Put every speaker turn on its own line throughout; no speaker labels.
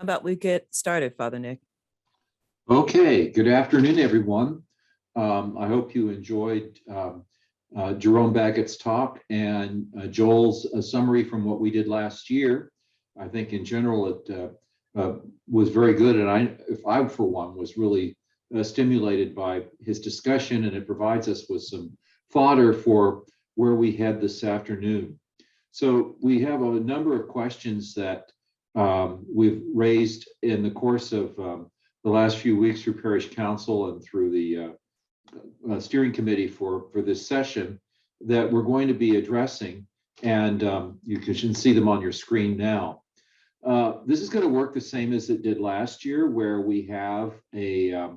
How about we get started, Father Nick?
Okay, good afternoon, everyone. I hope you enjoyed Jerome Baggett's talk and Joel's summary from what we did last year. I think in general it was very good, and I for one was really stimulated by his discussion, and it provides us with some fodder for where we head this afternoon. So we have a number of questions that we've raised in the course of the last few weeks through Parish Council and through the steering committee for this session that we're going to be addressing, and you can see them on your screen now. This is going to work the same as it did last year, where we have a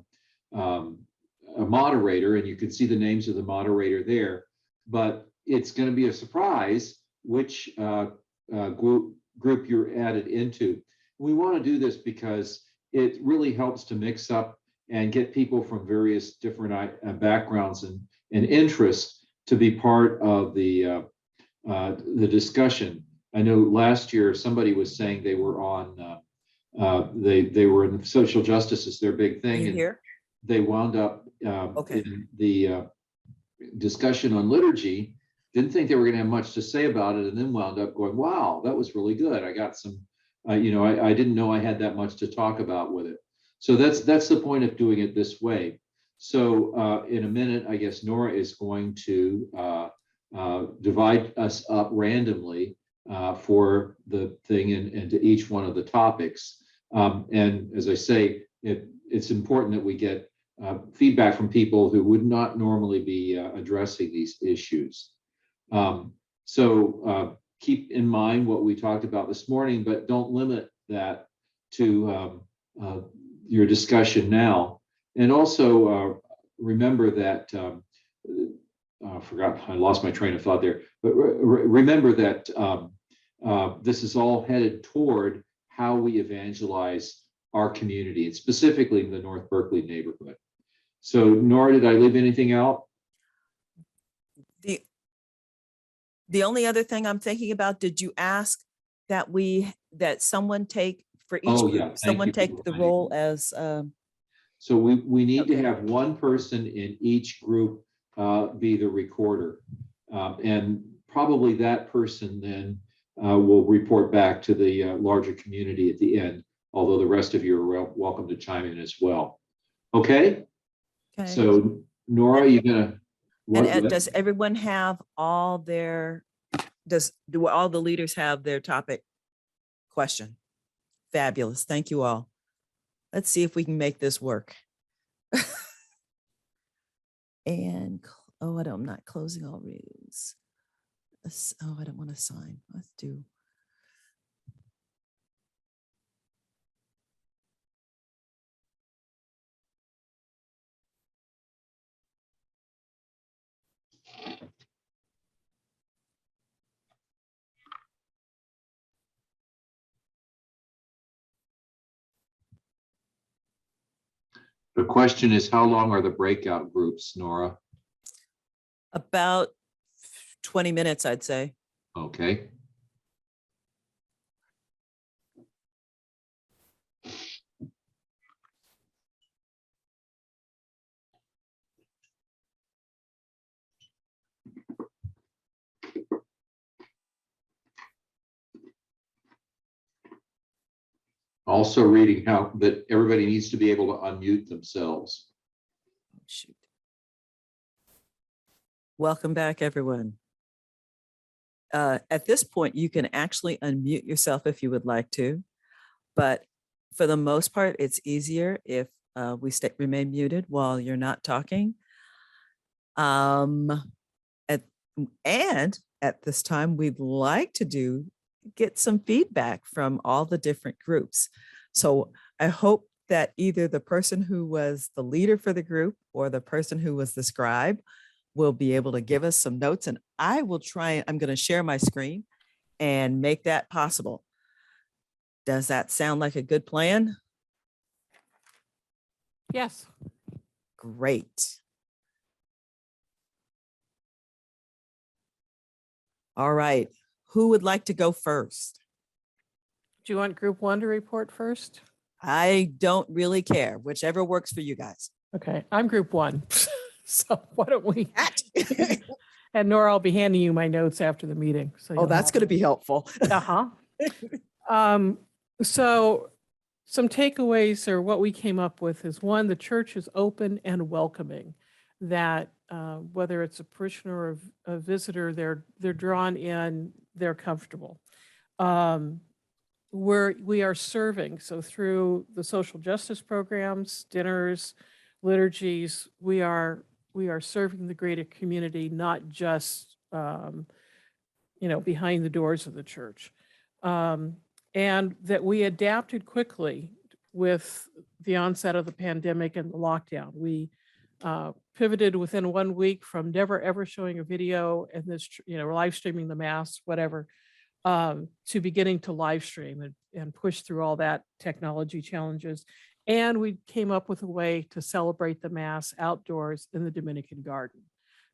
moderator, and you can see the names of the moderator there, but it's going to be a surprise which group you're added into. We want to do this because it really helps to mix up and get people from various different backgrounds and interests to be part of the discussion. I know last year somebody was saying they were on they were in social justice is their big thing, and
here?
they wound up in the discussion on liturgy. Didn't think they were going to have much to say about it, and then wound up going, wow, that was really good. I got some, I didn't know I had that much to talk about with it. So that's the point of doing it this way. So in a minute, I guess Norah is going to divide us up randomly for the thing and to each one of the topics. And as I say, it's important that we get feedback from people who would not normally be addressing these issues. So keep in mind what we talked about this morning, but don't limit that to your discussion now. And also remember that, I lost my train of thought there, but remember that this is all headed toward how we evangelize our community, and specifically in the North Berkeley neighborhood. So Norah, did I leave anything out?
The only other thing I'm thinking about, did you ask that someone take for each group,
Yeah,
someone take the role as
so we need to have one person in each group be the recorder, and probably that person then will report back to the larger community at the end, although the rest of you are welcome to chime in as well. Okay. So Norah, you're gonna
does everyone have all their do all the leaders have their topic question? Fabulous. Thank you all. Let's see if we can make this work. And I'm not closing all rooms. Oh, I don't want to sign. Let's do.
The question is, how long are the breakout groups, Norah?
About 20 minutes, I'd say.
Okay. Also reading how that everybody needs to be able to unmute themselves.
Oh, shoot. Welcome back, everyone. At this point, you can actually unmute yourself if you would like to, but for the most part, it's easier if we remain muted while you're not talking. And at this time, we'd like to get some feedback from all the different groups. So I hope that either the person who was the leader for the group or the person who was the scribe will be able to give us some notes, and I will try. I'm going to share my screen and make that possible. Does that sound like a good plan?
Yes.
Great. All right. Who would like to go first?
Do you want group 1 to report first?
I don't really care, whichever works for you guys.
Okay, I'm group 1. So why don't we? And Nora, I'll be handing you my notes after the meeting. So
Oh, that's going to be helpful.
Uh-huh. So some takeaways or what we came up with is, one, the church is open and welcoming, that whether it's a parishioner or a visitor, they're drawn in, they're comfortable. We are serving, so through the social justice programs, dinners, liturgies, we are serving the greater community, not just behind the doors of the church. And that we adapted quickly with the onset of the pandemic and the lockdown. We pivoted within 1 week from never ever showing a video and this, live streaming the mass, whatever, to beginning to live stream and push through all that technology challenges. And we came up with a way to celebrate the mass outdoors in the Dominican garden.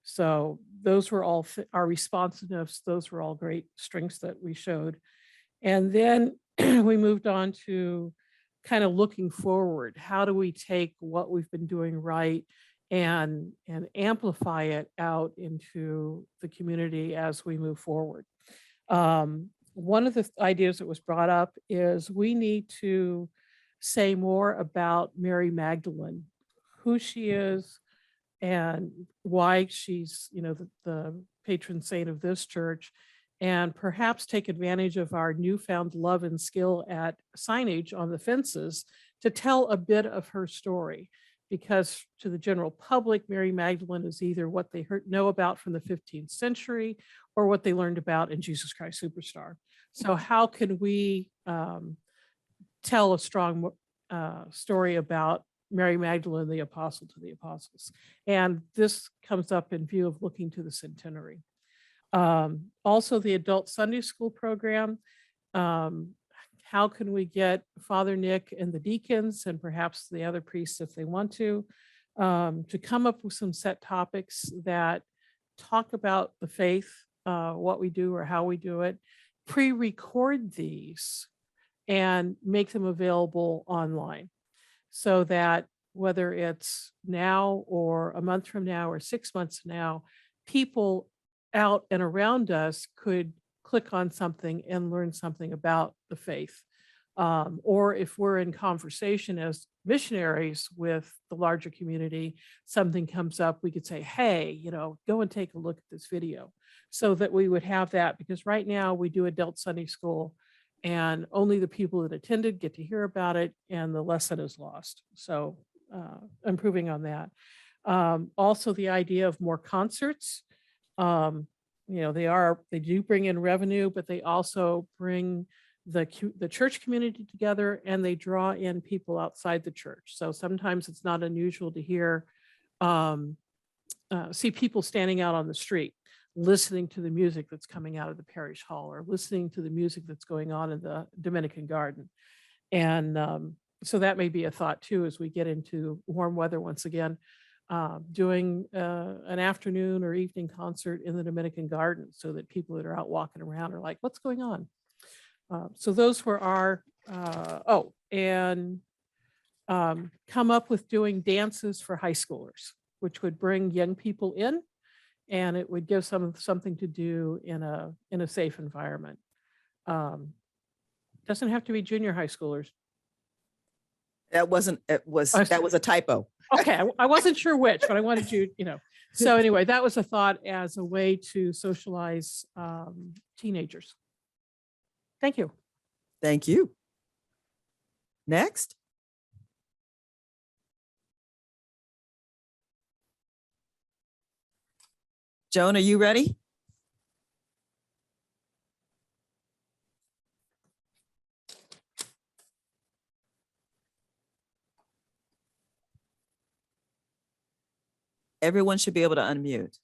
So those were all our responsiveness. Those were all great strengths that we showed. And then we moved on to kind of looking forward. How do we take what we've been doing right and amplify it out into the community as we move forward? One of the ideas that was brought up is we need to say more about Mary Magdalene, who she is and why she's, the patron saint of this church, and perhaps take advantage of our newfound love and skill at signage on the fences to tell a bit of her story. Because to the general public, Mary Magdalene is either what they know about from the 15th century or what they learned about in Jesus Christ Superstar. So how can we tell a strong story about Mary Magdalene, the apostle to the apostles? And this comes up in view of looking to the centenary. Also, the adult Sunday school program. How can we get Father Nick and the deacons and perhaps the other priests, if they want to come up with some set topics that talk about the faith, what we do or how we do it, pre-record these and make them available online so that whether it's now or a month from now or 6 months from now, people out and around us could click on something and learn something about the faith. Or if we're in conversation as missionaries with the larger community, something comes up, we could say, hey, go and take a look at this video, so that we would have that. Because right now we do adult Sunday school and only the people that attended get to hear about it and the lesson is lost. So improving on that. Also the idea of more concerts. They do bring in revenue, but they also bring the church community together and they draw in people outside the church. So sometimes it's not unusual to hear, see people standing out on the street, listening to the music that's coming out of the parish hall or listening to the music that's going on in the Dominican garden. And so that may be a thought too, as we get into warm weather once again. Doing an afternoon or evening concert in the Dominican garden so that people that are out walking around are like, what's going on? So those were our, come up with doing dances for high schoolers, which would bring young people in and it would give something to do in a safe environment. Doesn't have to be junior high schoolers.
That was a typo.
Okay, I wasn't sure which, but I wanted you, So anyway, that was a thought as a way to socialize teenagers. Thank you.
Thank you. Next. Joan, are you ready? Everyone should be able to unmute.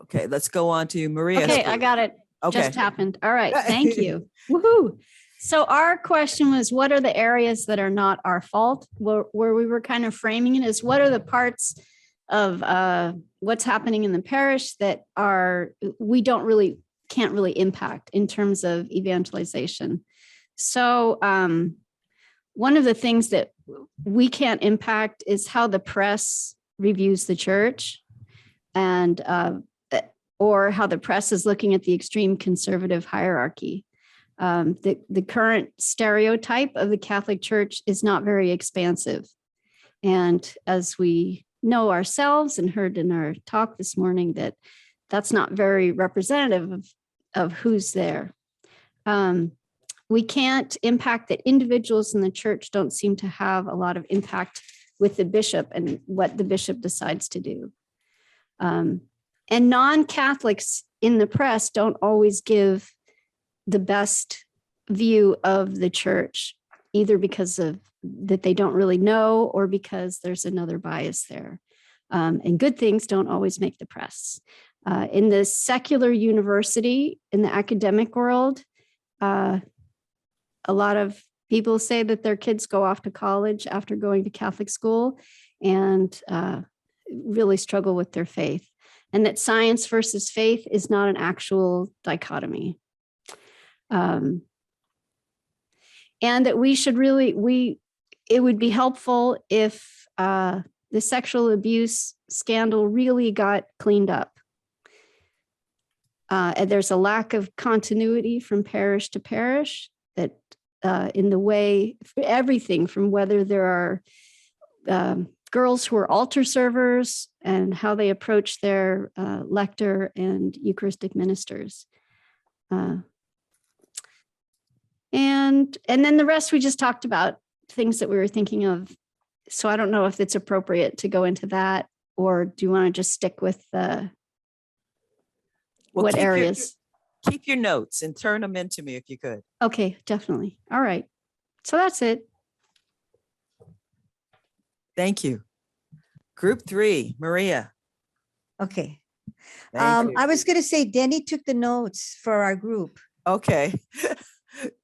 Okay, let's go on to Maria.
Okay, I got it.
Okay.
Just happened. All right, thank you. Woohoo. So our question was, what are the areas that are not our fault? Where we were kind of framing it as, what are the parts of what's happening in the parish that we can't really impact in terms of evangelization. So one of the things that we can't impact is how the press reviews the church, and or how the press is looking at the extreme conservative hierarchy. The current stereotype of the Catholic Church is not very expansive. And as we know ourselves and heard in our talk this morning, that's not very representative of who's there. We can't impact that individuals in the church don't seem to have a lot of impact with the bishop and what the bishop decides to do. And non-Catholics in the press don't always give the best view of the church, either because of that they don't really know or because there's another bias there. And good things don't always make the press. In the secular university, in the academic world, a lot of people say that their kids go off to college after going to Catholic school and really struggle with their faith, and that science versus faith is not an actual dichotomy. And that we should really, it would be helpful if the sexual abuse scandal really got cleaned up. And there's a lack of continuity from parish to parish, that in the way, everything from whether there are girls who are altar servers and how they approach their lector and Eucharistic ministers. And then the rest we just talked about, things that we were thinking of. So I don't know if it's appropriate to go into that, or do you want to just stick with what areas?
Keep your notes and turn them into me if you could.
Okay, definitely. All right. So that's it.
Thank you. Group 3, Maria.
Okay.
Thank you.
I was going to say Denny took the notes for our group.
Okay.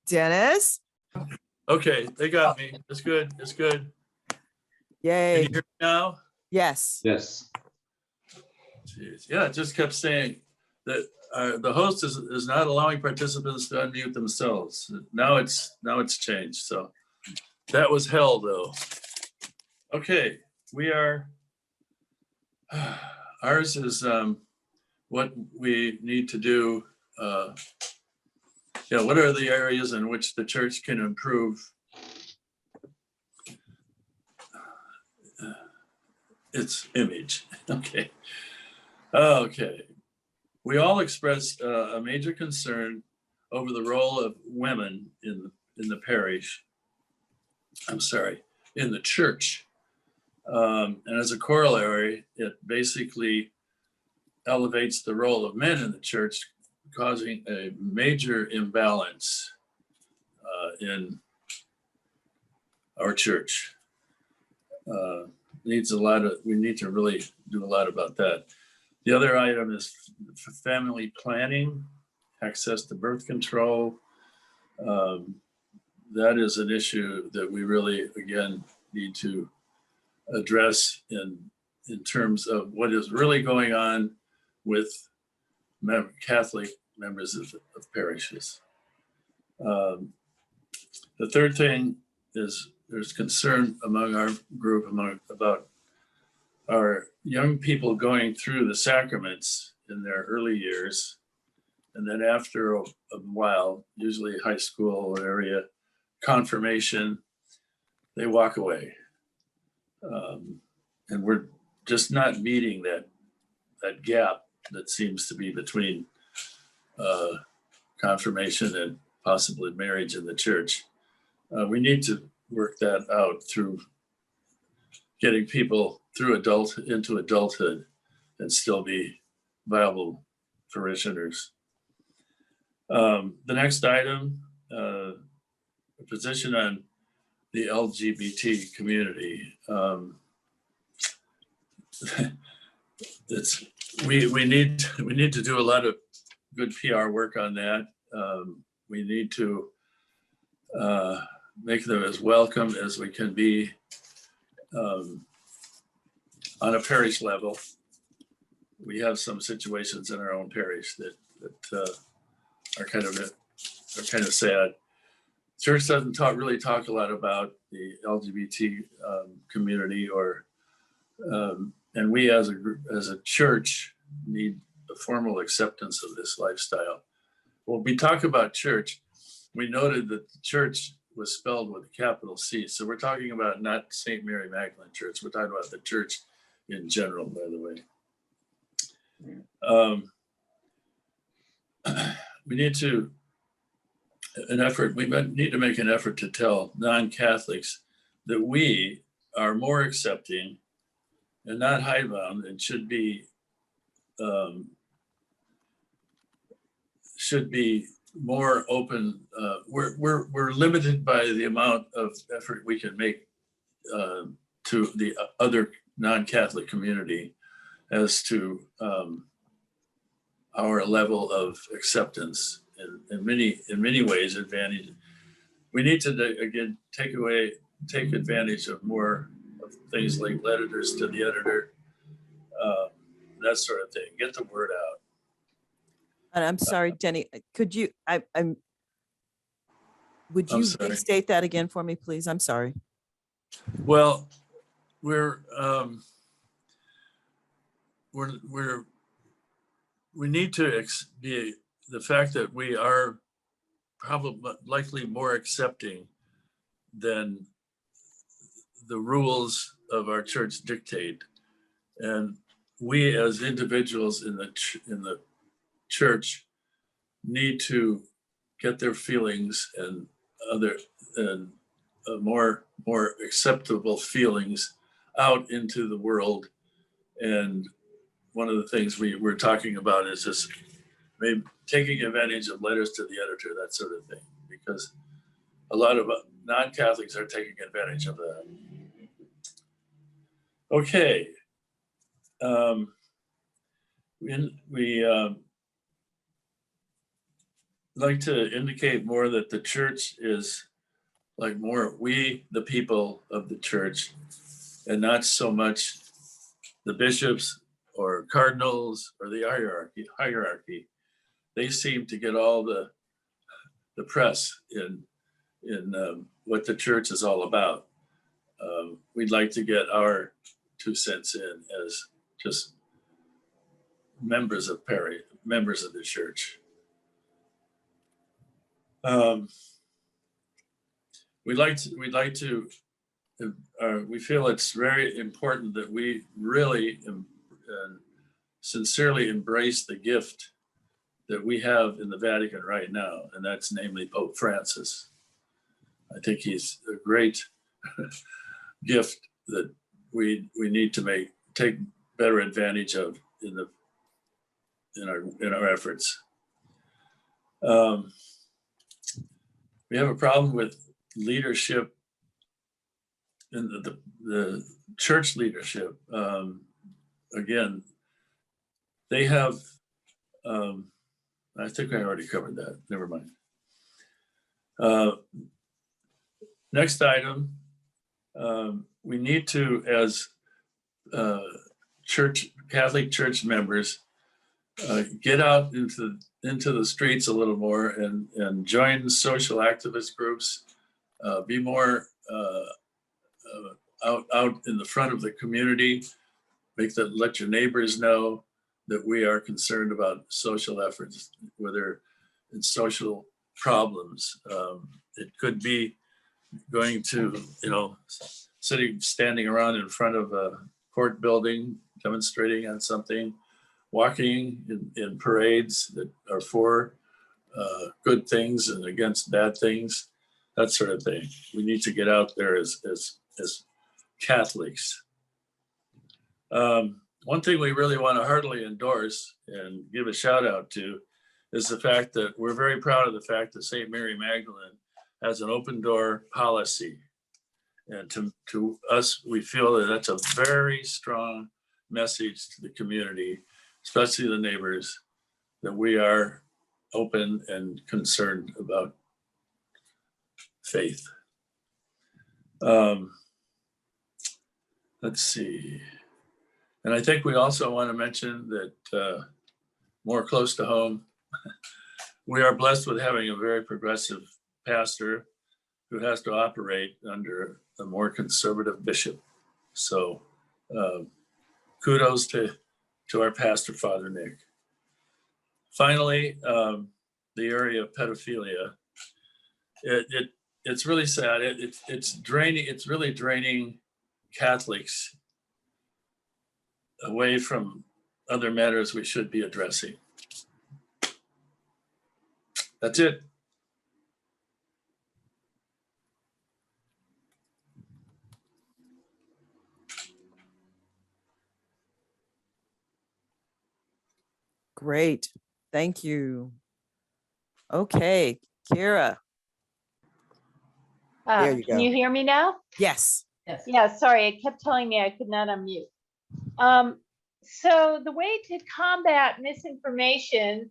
Dennis?
Okay, they got me. It's good. It's good. Can
Yay.
you hear me now?
Yes.
Yes.
Jeez. Yeah, it just kept saying that the host is not allowing participants to unmute themselves. Now it's changed. So that was hell, though. Okay, we are. Ours is what we need to do. What are the areas in which the church can improve its image? Okay. We all expressed a major concern over the role of women in the parish. I'm sorry, in the church. And as a corollary, it basically elevates the role of men in the church, causing a major imbalance in our church. We need to really do a lot about that. The other item is family planning, access to birth control. That is an issue that we really, again, need to address in terms of what is really going on with Catholic members of parishes. The third thing is there's concern among our group about our young people going through the sacraments in their early years, and then after a while, usually high school area, confirmation, they walk away. And we're just not meeting that gap that seems to be between confirmation and possibly marriage in the church. We need to work that out through getting people through into adulthood and still be viable parishioners. The next item, a position on the LGBT community. We need to do a lot of good PR work on that. We need to make them as welcome as we can be on a parish level. We have some situations in our own parish that are kind of sad. Church doesn't really talk a lot about the LGBT community, and we as a church need a formal acceptance of this lifestyle. When we talk about church, we noted that the church was spelled with a capital C. So we're talking about not St. Mary Magdalene Church. We're talking about the church in general, by the way. We need to make an effort to tell non-Catholics that we are more accepting and not hidebound, and should be more open. We're limited by the amount of effort we can make to the other non-Catholic community as to our level of acceptance, in many ways advantage. We need to again take advantage of more of things like letters to the editor, that sort of thing. Get the word out.
And I'm sorry, Jenny, could you, would
I'm
you
sorry.
restate that again for me, please? I'm sorry.
Well, we need to be the fact that we are probably likely more accepting than the rules of our church dictate, and we as individuals in the church need to get their feelings and more acceptable feelings out into the world. And one of the things we're talking about is just maybe taking advantage of letters to the editor, that sort of thing, because a lot of non-Catholics are taking advantage of that. Okay. We like to indicate more that the church is like more we, the people of the church, and not so much the bishops or cardinals or the hierarchy. They seem to get all the press in what the church is all about. We'd like to get our 2 cents in as just members of the church. We feel it's very important that we really sincerely embrace the gift that we have in the Vatican right now, and that's namely Pope Francis. I think he's a great gift that we need to take better advantage of in our efforts. We have a problem with leadership in the church leadership. Again, they have, I think I already covered that, never mind. Next item, we need to, as Catholic Church members, get out into the streets a little more and join social activist groups, be more out in the front of the community, let your neighbors know that we are concerned about social efforts, whether it's social problems. It could be going to, standing around in front of a court building, demonstrating on something, walking in parades that are for good things and against bad things, that sort of thing. We need to get out there as Catholics. One thing we really want to heartily endorse and give a shout out to is the fact that we're very proud of the fact that St. Mary Magdalene has an open door policy. And to us, we feel that that's a very strong message to the community, especially the neighbors, that we are open and concerned about faith. Let's see. And I think we also want to mention that more close to home, we are blessed with having a very progressive pastor who has to operate under a more conservative bishop. So kudos to our pastor, Father Nick. Finally, the area of pedophilia. It's really sad. It's draining. It's really draining Catholics away from other matters we should be addressing. That's it.
Great. Thank you. Okay, Kira. There you
Can
go.
you hear me now?
Yes.
Yeah, sorry, it kept telling me I could not unmute. So the way to combat misinformation,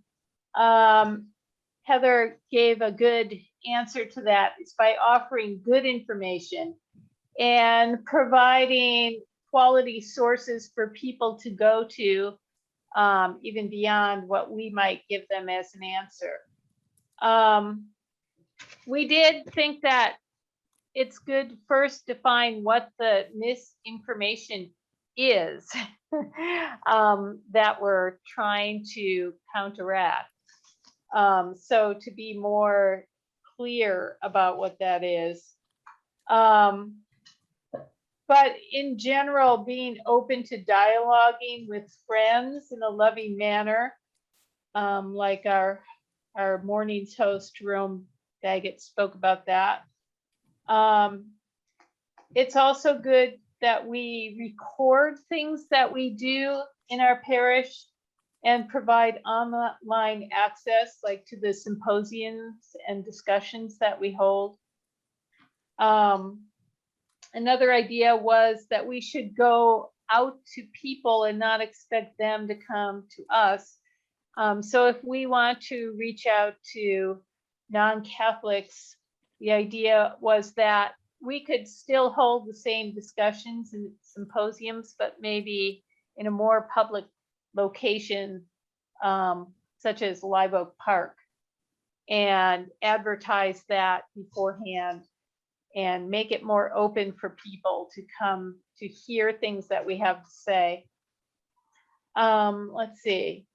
Heather gave a good answer to that, is by offering good information and providing quality sources for people to go to, even beyond what we might give them as an answer. We did think that it's good first to define what the misinformation is that we're trying to counteract. So to be more clear about what that is. But in general, being open to dialoguing with friends in a loving manner, like our morning's host, Jerome Baggett, spoke about that. It's also good that we record things that we do in our parish and provide online access, like to the symposiums and discussions that we hold. Another idea was that we should go out to people and not expect them to come to us. So if we want to reach out to non-Catholics, the idea was that we could still hold the same discussions and symposiums, but maybe in a more public location, such as Live Oak Park, and advertise that beforehand and make it more open for people to come to hear things that we have to say. Let's see.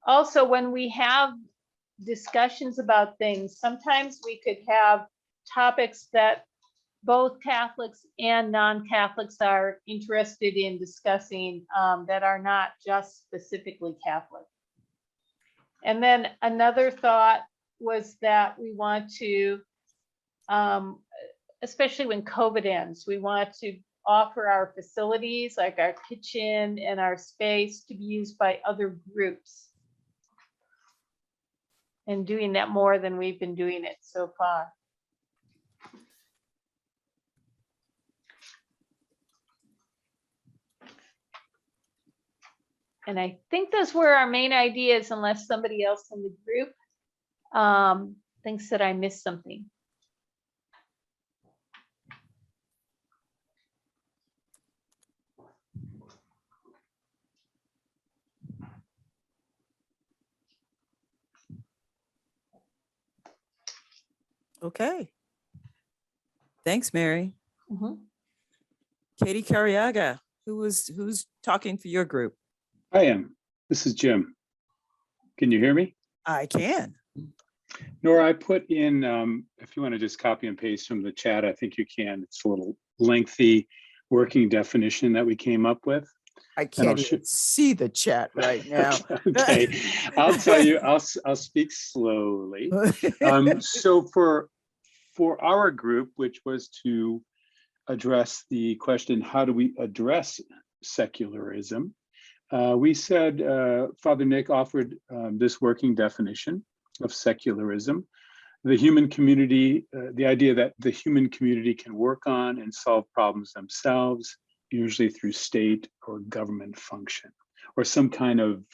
Also, when we have discussions about things, sometimes we could have topics that both Catholics and non-Catholics are interested in discussing, that are not just specifically Catholic. And then another thought was that we want to, especially when COVID ends, we want to offer our facilities, like our kitchen and our space, to be used by other groups. And doing that more than we've been doing it so far. And I think those were our main ideas, unless somebody else in the group thinks that I missed something.
Okay. Thanks, Mary.
Mm-hmm.
Katie Cariaga, who's talking for your group?
I am. This is Jim. Can you hear me?
I can.
Nora, I put in, if you want to just copy and paste from the chat, I think you can. It's a little lengthy working definition that we came up with.
I can't even see the chat right now.
Okay, I'll tell you, I'll speak slowly. So for our group, which was to address the question, how do we address secularism? We said, Father Nick offered this working definition of secularism. The human community, the idea that the human community can work on and solve problems themselves, usually through state or government function, or some kind of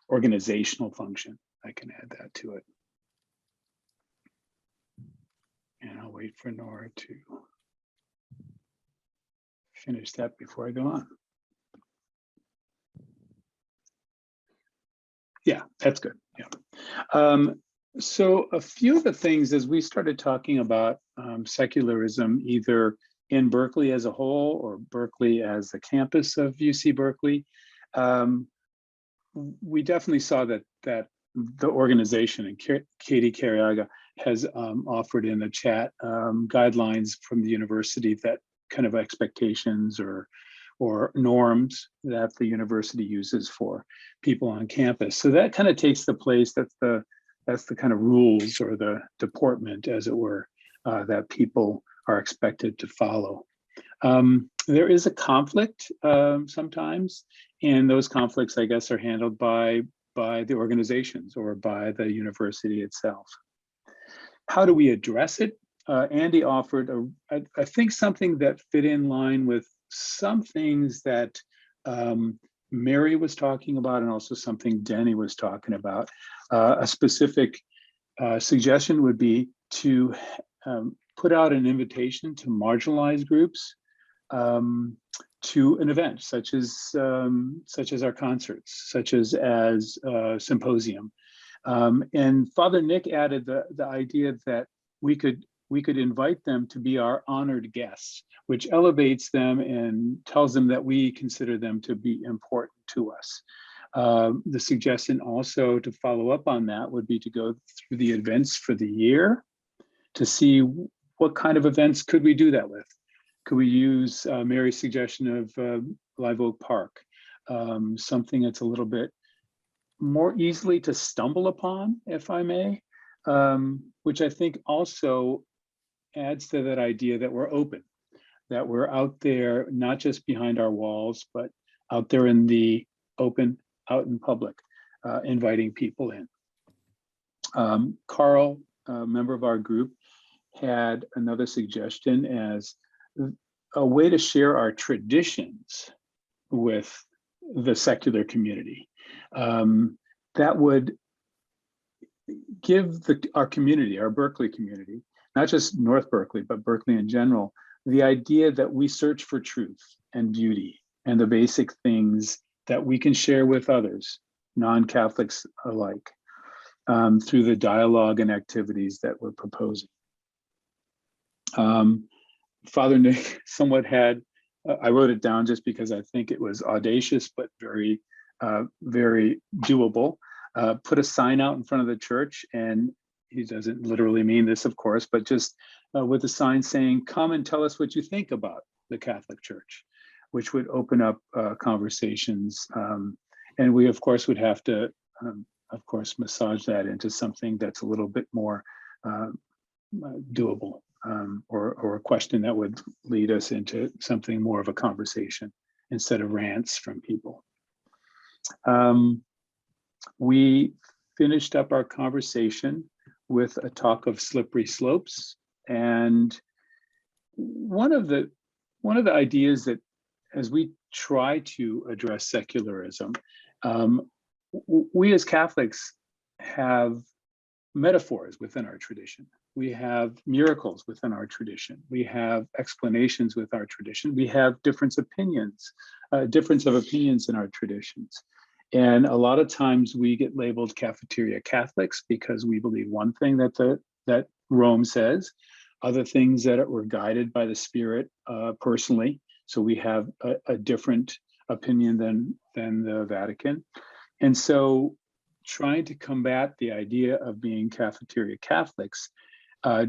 organizational function. I can add that to it. And I'll wait for Norah to finish that before I go on. Yeah, that's good. Yeah. So a few of the things as we started talking about secularism, either in Berkeley as a whole or Berkeley as the campus of UC Berkeley, we definitely saw that the organization, and Katie Cariaga has offered in the chat guidelines from the university that kind of expectations or norms that the university uses for people on campus. So that kind of takes the place, that's the kind of rules or the deportment, as it were, that people are expected to follow. There is a conflict sometimes, and those conflicts, I guess, are handled by the organizations or by the university itself. How do we address it? Andy offered, I think, something that fit in line with some things that Mary was talking about, and also something Denny was talking about. A specific suggestion would be to put out an invitation to marginalized groups to an event such as our concerts, such as symposium. And Father Nick added the idea that we could invite them to be our honored guests, which elevates them and tells them that we consider them to be important to us. The suggestion also to follow up on that would be to go through the events for the year to see what kind of events could we do that with. Could we use Mary's suggestion of Live Oak Park, something that's a little bit more easily to stumble upon, if I may, which I think also adds to that idea that we're open, that we're out there, not just behind our walls, but out there in the open, out in public, inviting people in. Carl, a member of our group, had another suggestion as a way to share our traditions with the secular community. That would give our community, our Berkeley community, not just North Berkeley, but Berkeley in general, the idea that we search for truth and beauty and the basic things that we can share with others, non-Catholics alike, through the dialogue and activities that we're proposing. Father Nick somewhat had, I wrote it down just because I think it was audacious, but very, very doable. Put a sign out in front of the church, and he doesn't literally mean this, of course, but just with a sign saying, come and tell us what you think about the Catholic Church, which would open up conversations. And we, of course, would have to, of course, massage that into something that's a little bit more doable, or a question that would lead us into something more of a conversation instead of rants from people. We finished up our conversation with a talk of slippery slopes, and one of the ideas that, as we try to address secularism, we as Catholics have metaphors within our tradition. We have miracles within our tradition. We have explanations with our tradition. We have difference of opinions in our traditions. And a lot of times we get labeled cafeteria Catholics because we believe one thing that Rome says, other things that were guided by the Spirit personally. So we have a different opinion than the Vatican. And so trying to combat the idea of being cafeteria Catholics,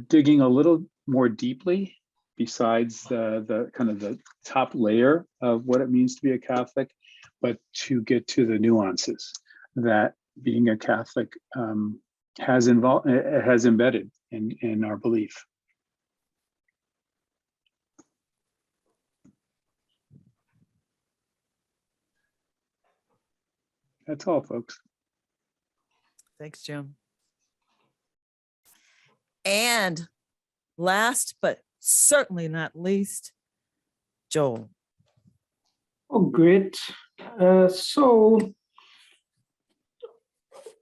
digging a little more deeply besides the kind of the top layer of what it means to be a Catholic, but to get to the nuances that being a Catholic has embedded in our belief. That's all, folks.
Thanks, Jim. And last, but certainly not least, Joel.
Oh, great. Okay,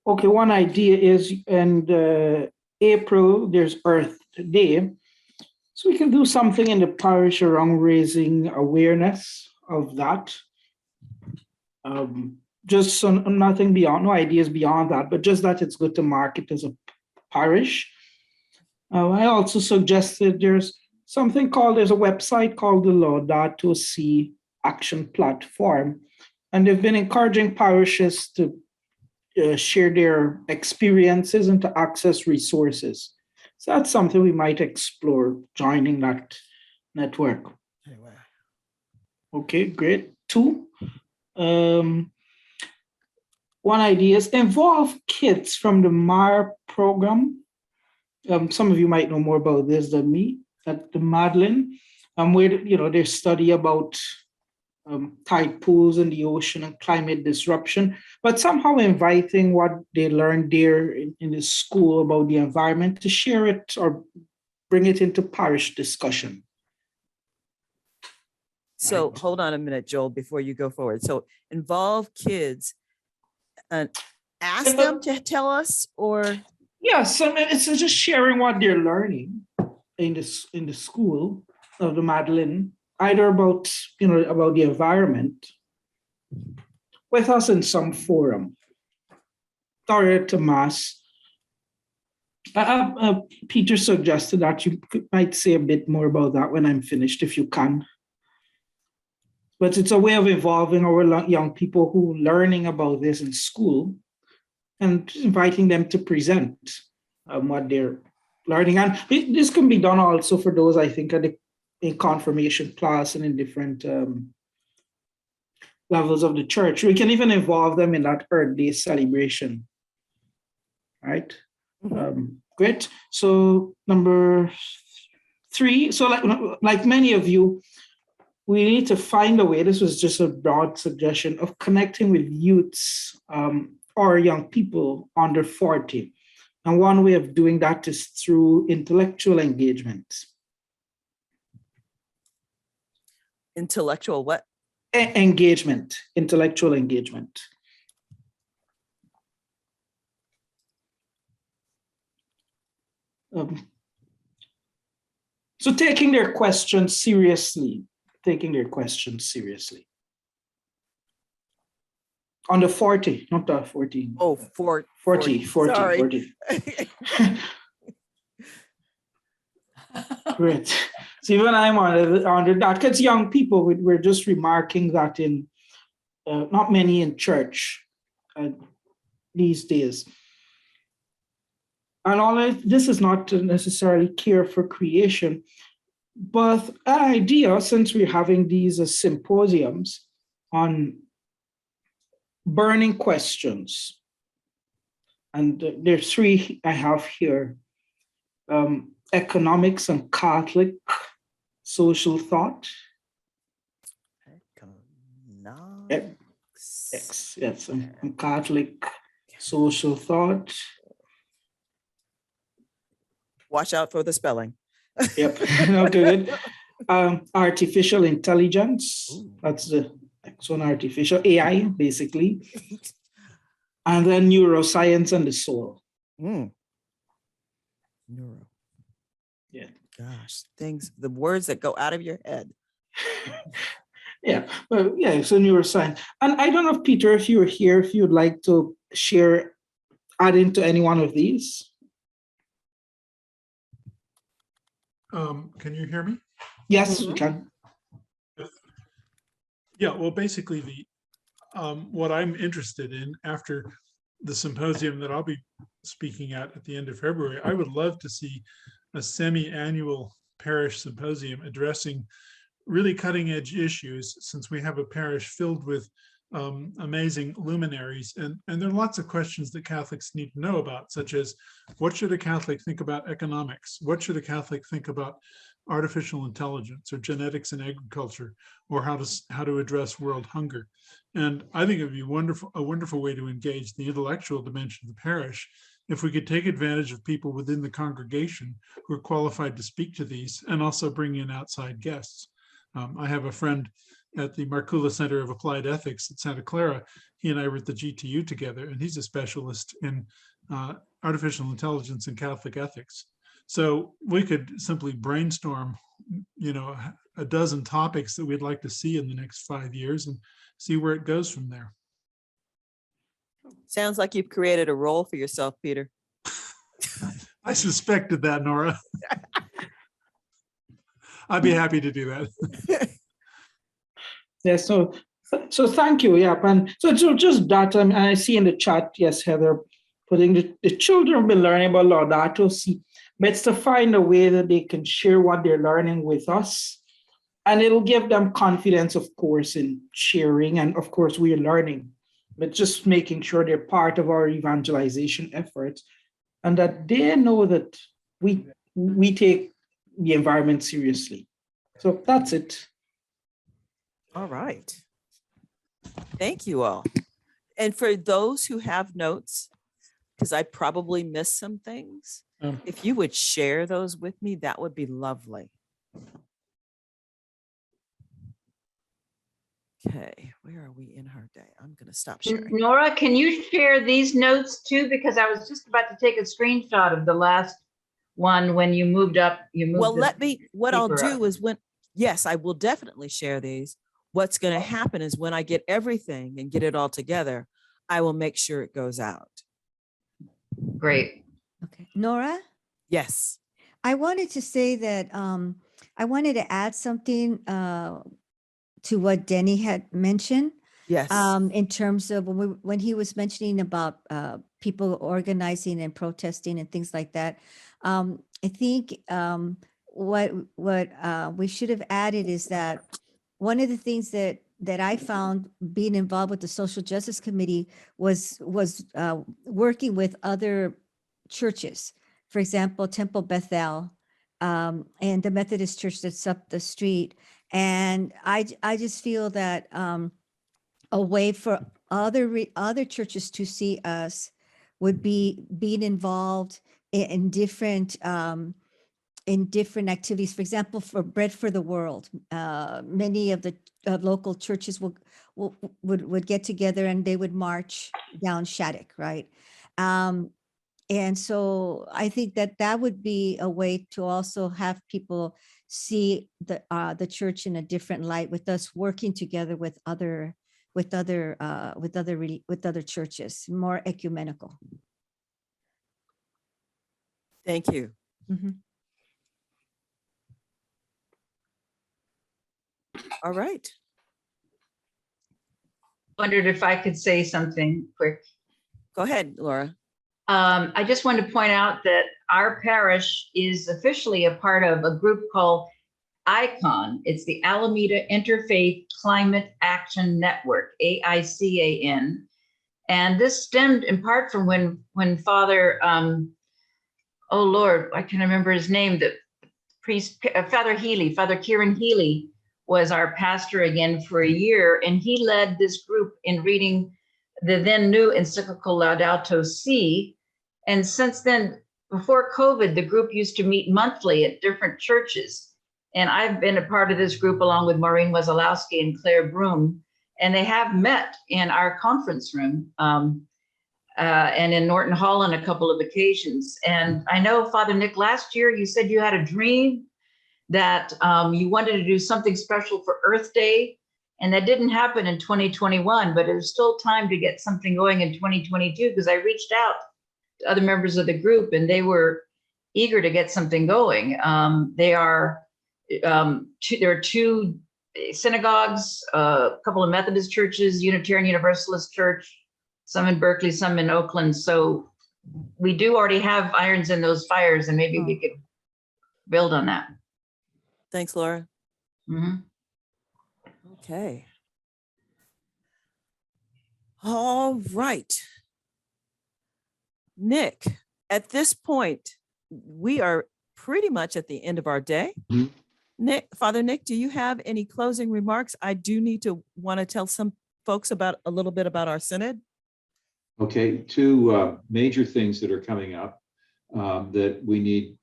one idea is in April, there's Earth today. So we can do something in the parish around raising awareness of that. Just so nothing beyond, no ideas beyond that, but just that it's good to mark it as a parish. I also suggested there's a website called the Laudato Si Action Platform, and they've been encouraging parishes to share their experiences and to access resources. So that's something we might explore, joining that network. Okay, great. 2, one idea is involve kids from the MAR program. Some of you might know more about this than me, at the Magdalene, where they study about tide pools in the ocean and climate disruption, but somehow inviting what they learned there in the school about the environment to share it or bring it into parish discussion.
So hold on a minute, Joel, before you go forward. So involve kids and ask them to tell us, or?
Yes, I mean, it's just sharing what they're learning in the school of the Magdalene, either about about the environment with us in some forum or to mass. Peter suggested that you might say a bit more about that when I'm finished, if you can. But it's a way of involving our young people who are learning about this in school and inviting them to present what they're learning. And this can be done also for those, I think, in confirmation class and in different levels of the church. We can even involve them in that Earth Day celebration, right? Great. So number 3, so like many of you, we need to find a way, this was just a broad suggestion, of connecting with youths or young people under 40. And one way of doing that is through intellectual engagement.
Intellectual what?
Engagement, intellectual engagement. So taking their questions seriously. On the 40, not the 14.
Oh, 40.
40.
Sorry.
Great. So even I'm under that, because young people, we're just remarking that in not many in church these days. And all this is not to necessarily care for creation, but an idea, since we're having these symposiums on burning questions, and there's 3 I have here: economics and Catholic social thought. Yes, and Catholic social thought.
Watch out for the spelling.
Yep. Okay, good. Artificial intelligence. Ooh. That's the next one, artificial AI, basically. And then neuroscience and the soul.
Neuro.
Yeah.
Gosh, the words that go out of your head.
Yeah. Well, yeah, so neuroscience. And I don't know, Peter, if you're here, if you'd like to add into any one of these.
Can you hear me?
Yes, we can.
Yeah, well, basically what I'm interested in after the symposium that I'll be speaking at the end of February, I would love to see a semi-annual parish symposium addressing really cutting edge issues, since we have a parish filled with amazing luminaries. And there are lots of questions that Catholics need to know about, such as, what should a Catholic think about economics? What should a Catholic think about artificial intelligence or genetics and agriculture, or how to address world hunger? And I think it would be a wonderful way to engage the intellectual dimension of the parish if we could take advantage of people within the congregation who are qualified to speak to these, and also bring in outside guests. I have a friend at the Markula Center of Applied Ethics at Santa Clara. He and I were at the GTU together, and he's a specialist in artificial intelligence and Catholic ethics. So we could simply brainstorm, a dozen topics that we'd like to see in the next 5 years and see where it goes from there.
Sounds like you've created a role for yourself, Peter.
I suspected that, Nora. I'd be happy to do that.
Yeah, so thank you. Yeah, and so just that, I see in the chat, yes, Heather, putting the children will be learning about Laudato Si, but it's to find a way that they can share what they're learning with us, and it'll give them confidence, of course, in sharing, and of course we're learning, but just making sure they're part of our evangelization efforts, and that they know that we take the environment seriously. So that's it.
All right. Thank you all. And for those who have notes, because I probably missed some things, if you would share those with me, that would be lovely. Okay, where are we in her day? I'm going to stop sharing.
Nora, can you share these notes too? Because I was just about to take a screenshot of the last one when you moved up.
Well, what I'll
paper
do
up.
is yes, I will definitely share these. What's going to happen is when I get everything and get it all together, I will make sure it goes out.
Great.
Okay. Nora,
Yes.
I wanted to say that I wanted to add something to what Denny had mentioned.
Yes.
In terms of when he was mentioning about people organizing and protesting and things like that. I think what we should have added is that one of the things that I found being involved with the Social Justice Committee was working with other churches. For example, Temple Bethel and the Methodist Church that's up the street. And I just feel that a way for other churches to see us would be being involved in different activities. For example, for Bread for the World, many of the local churches would get together and they would march down Shattuck, right? And so I think that would be a way to also have people see the church in a different light, with us working together with other churches, more ecumenical.
Thank you.
Mhm.
All right.
Wondered if I could say something quick.
Go ahead, Laura.
I just wanted to point out that our parish is officially a part of a group called ICON. It's the Alameda Interfaith Climate Action Network, AICAN. And this stemmed in part from when Father, oh Lord, I can't remember his name, the priest, Father Kieran Healy was our pastor again for a year. And he led this group in reading the then new encyclical Laudato Si. And since then, before COVID, the group used to meet monthly at different churches. And I've been a part of this group along with Maureen Wazalowski and Claire Broom. And they have met in our conference room and in Norton Hall on a couple of occasions. And I know, Father Nick, last year you said you had a dream that you wanted to do something special for Earth Day. And that didn't happen in 2021, but there's still time to get something going in 2022, because I reached out to other members of the group and they were eager to get something going. There are two synagogues, a couple of Methodist churches, Unitarian Universalist Church, some in Berkeley, some in Oakland. So we do already have irons in those fires, and maybe we could build on that.
Thanks, Laura.
Mm-hmm.
Okay. All right. Nick, at this point, we are pretty much at the end of our day.
Mhm.
Father Nick, do you have any closing remarks? I do need to want to tell some folks about a little bit about our synod.
Okay, two major things that are coming up that we need,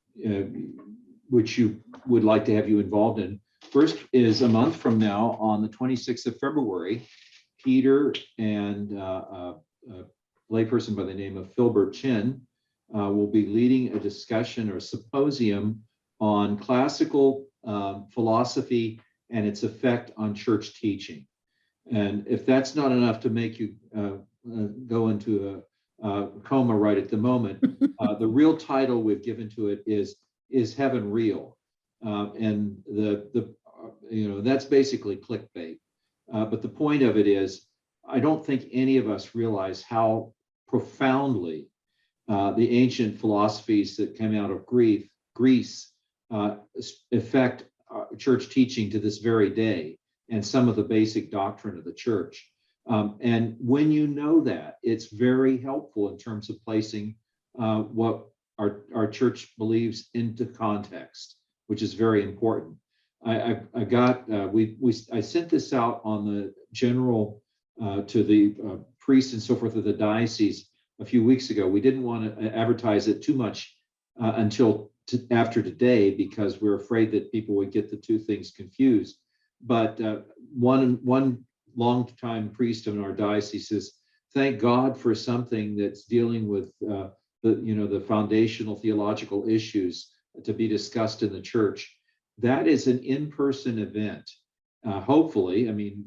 which you would like to have you involved in. First is a month from now, on the 26th of February, Peter and a layperson by the name of Philbert Chin will be leading a discussion or symposium on classical philosophy and its effect on church teaching. And if that's not enough to make you go into a coma right at the moment, the real title we've given to it is Heaven Real? And that's basically clickbait. But the point of it is, I don't think any of us realize how profoundly the ancient philosophies that came out of Greece affect church teaching to this very day, and some of the basic doctrine of the church. And when you know that, it's very helpful in terms of placing what our church believes into context, which is very important. I sent this out on the general to the priests and so forth of the diocese a few weeks ago. We didn't want to advertise it too much until after today, because we're afraid that people would get the two things confused. But one longtime priest in our diocese says, "Thank God for something that's dealing with the foundational theological issues to be discussed in the church." That is an in-person event. Hopefully, I mean,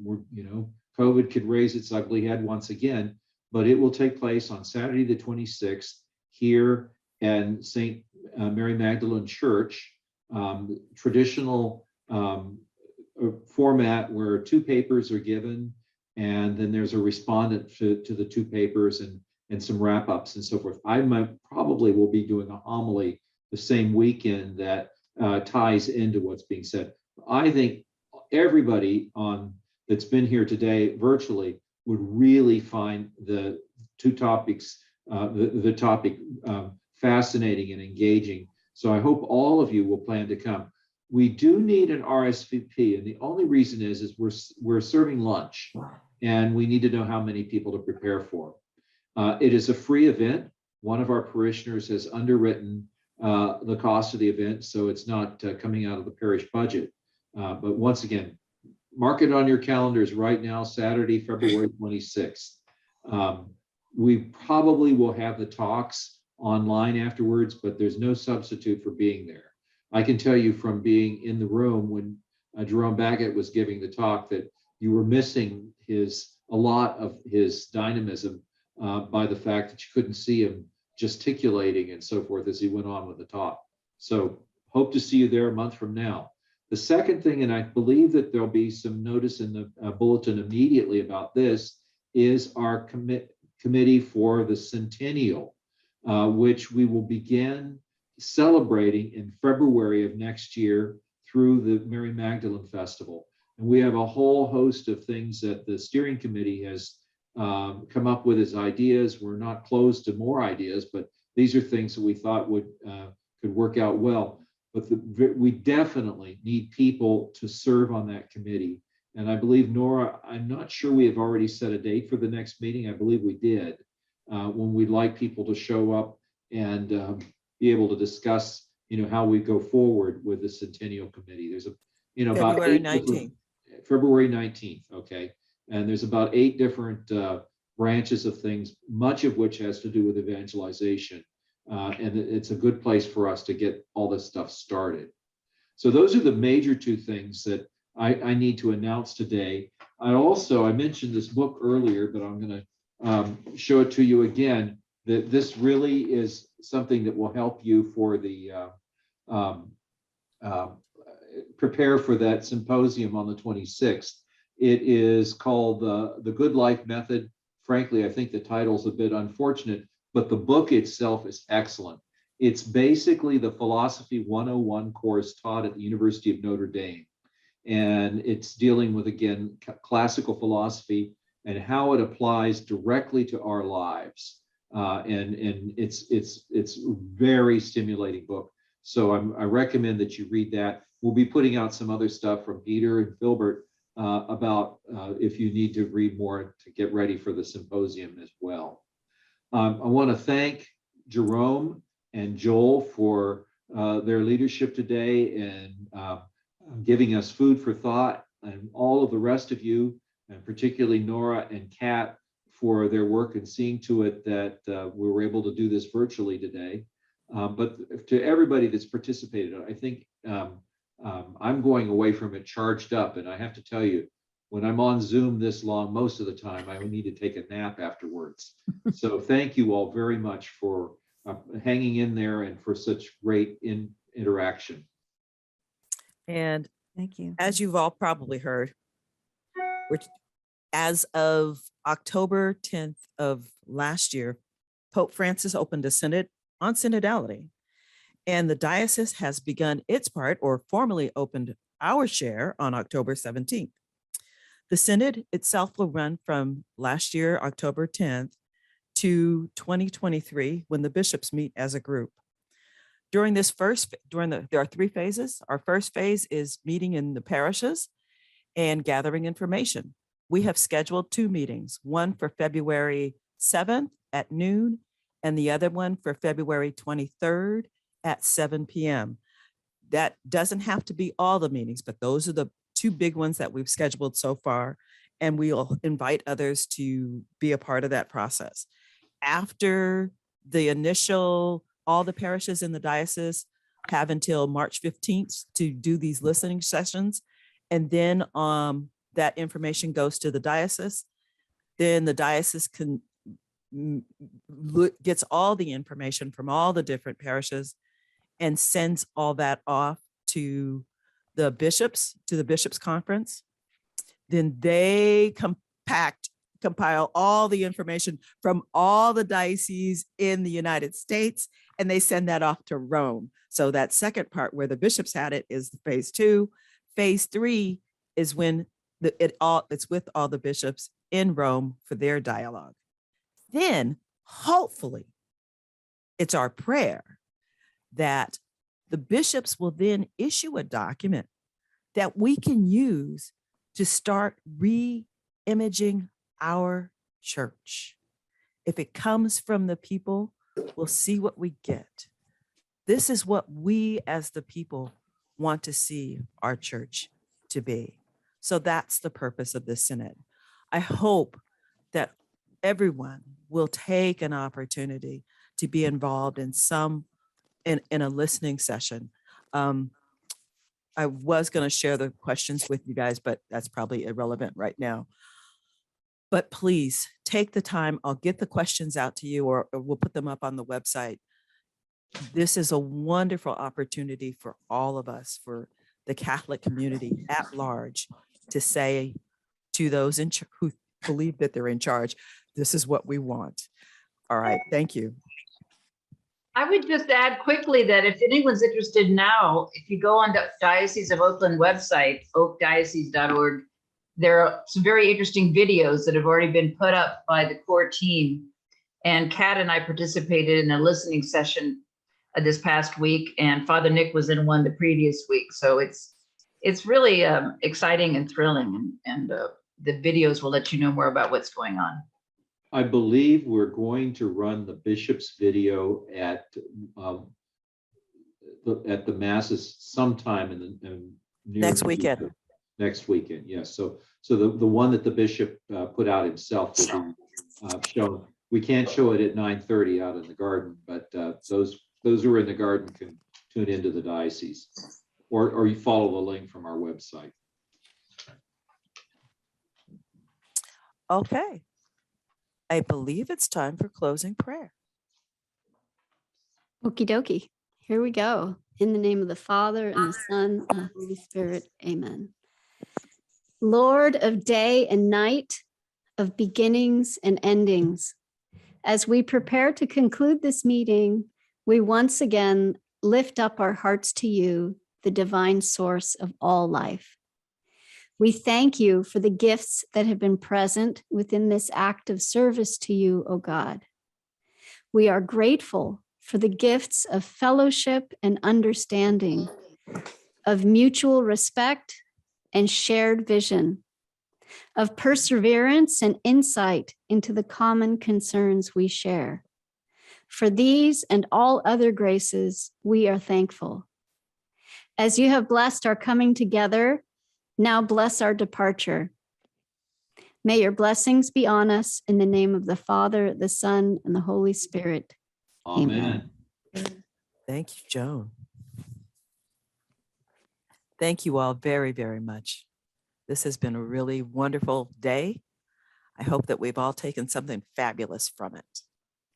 COVID could raise its ugly head once again, but it will take place on Saturday the 26th here in St. Mary Magdalene Church, traditional format where two papers are given, and then there's a respondent to the two papers and some wrap-ups and so forth. I probably will be doing a homily the same weekend that ties into what's being said. I think everybody that's been here today virtually would really find the two topics, the topic fascinating and engaging. So I hope all of you will plan to come. We do need an RSVP, and the only reason is we're serving lunch, and we need to know how many people to prepare for. It is a free event. One of our parishioners has underwritten the cost of the event, so it's not coming out of the parish budget. But once again, mark it on your calendars right now, Saturday, February 26th. We probably will have the talks online afterwards, but there's no substitute for being there. I can tell you from being in the room when Jerome Baggett was giving the talk that you were missing a lot of his dynamism by the fact that you couldn't see him gesticulating and so forth as he went on with the talk. So hope to see you there a month from now. The second thing, and I believe that there'll be some notice in the bulletin immediately about this, is our committee for the centennial, which we will begin celebrating in February of next year through the Mary Magdalene Festival. And we have a whole host of things that the steering committee has come up with as ideas. We're not closed to more ideas, but these are things that we thought could work out well. But we definitely need people to serve on that committee. And I believe, Norah, I'm not sure we have already set a date for the next meeting. I believe we did, when we'd like people to show up and be able to discuss, how we go forward with the Centennial Committee. There's about
February 19th.
February 19th, okay. And there's about 8 different branches of things, much of which has to do with evangelization. And it's a good place for us to get all this stuff started. So those are the major 2 things that I need to announce today. I mentioned this book earlier, but I'm going to show it to you again, that this really is something that will help you for the prepare for that symposium on the 26th. It is called The Good Life Method. Frankly, I think the title's a bit unfortunate, but the book itself is excellent. It's basically the Philosophy 101 course taught at the University of Notre Dame. And it's dealing with, again, classical philosophy and how it applies directly to our lives. And it's a very stimulating book. So I recommend that you read that. We'll be putting out some other stuff from Peter and Filbert about if you need to read more to get ready for the symposium as well. I want to thank Jerome and Joel for their leadership today and giving us food for thought, and all of the rest of you, and particularly Norah and Kat, for their work and seeing to it that we were able to do this virtually today. But to everybody that's participated, I think I'm going away from it charged up. And I have to tell you, when I'm on Zoom this long, most of the time, I need to take a nap afterwards. So thank you all very much for hanging in there and for such great interaction.
And
Thank you.
as you've all probably heard, as of October 10th of last year, Pope Francis opened a synod on synodality. And the diocese has begun its part, or formally opened our share, on October 17th. The synod itself will run from last year, October 10th, to 2023, when the bishops meet as a group. There are 3 phases. Our first phase is meeting in the parishes and gathering information. We have scheduled 2 meetings, one for February 7th at noon, and the other one for February 23rd at 7 p.m. That doesn't have to be all the meetings, but those are the 2 big ones that we've scheduled so far, and we'll invite others to be a part of that process. After the initial, all the parishes in the diocese have until March 15th to do these listening sessions, and then that information goes to the diocese. Then the diocese gets all the information from all the different parishes and sends all that off to the bishops, to the bishops' conference. Then they compile all the information from all the dioceses in the United States, and they send that off to Rome. So that second part where the bishops had it is phase 2. Phase 3 is when it's with all the bishops in Rome for their dialogue. Then, hopefully, it's our prayer that the bishops will then issue a document that we can use to start re-imaging our church. If it comes from the people, we'll see what we get. This is what we as the people want to see our church to be. So that's the purpose of this synod. I hope that everyone will take an opportunity to be involved in a listening session. I was going to share the questions with you guys, but that's probably irrelevant right now. But please take the time. I'll get the questions out to you, or we'll put them up on the website. This is a wonderful opportunity for all of us, for the Catholic community at large, to say to those who believe that they're in charge, this is what we want. All right, thank you.
I would just add quickly that if anyone's interested now, if you go on the Diocese of Oakland website, oakdiocese.org, there are some very interesting videos that have already been put up by the core team. And Kat and I participated in a listening session this past week, and Father Nick was in one the previous week. So it's really exciting and thrilling, and the videos will let you know more about what's going on.
I believe we're going to run the bishop's video at the masses sometime in near
Next weekend.
future. Next weekend, yes. So the one that the bishop put out himself will be shown. We can't show it at 9:30 out in the garden, but those who are in the garden can tune into the diocese, or you follow the link from our website.
Okay. I believe it's time for closing prayer.
Okie dokie. Here we go. In the name of the Father, and the Son, and the Holy Spirit. Amen. Lord of day and night, of beginnings and endings, as we prepare to conclude this meeting, we once again lift up our hearts to you, the divine source of all life. We thank you for the gifts that have been present within this act of service to you, O God. We are grateful for the gifts of fellowship and understanding, of mutual respect and shared vision, of perseverance and insight into the common concerns we share. For these and all other graces, we are thankful. As you have blessed our coming together, now bless our departure. May your blessings be on us in the name of the Father, the Son, and the Holy Spirit.
Amen.
Thank you, Joan. Thank you all very, very much. This has been a really wonderful day. I hope that we've all taken something fabulous from it.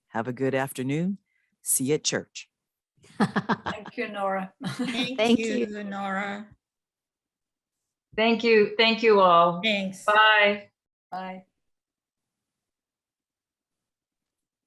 Have a good afternoon. See you at church.
Thank you, Nora.
Thank you.
Nora.
Thank you all.
Thanks.
Bye.
Bye.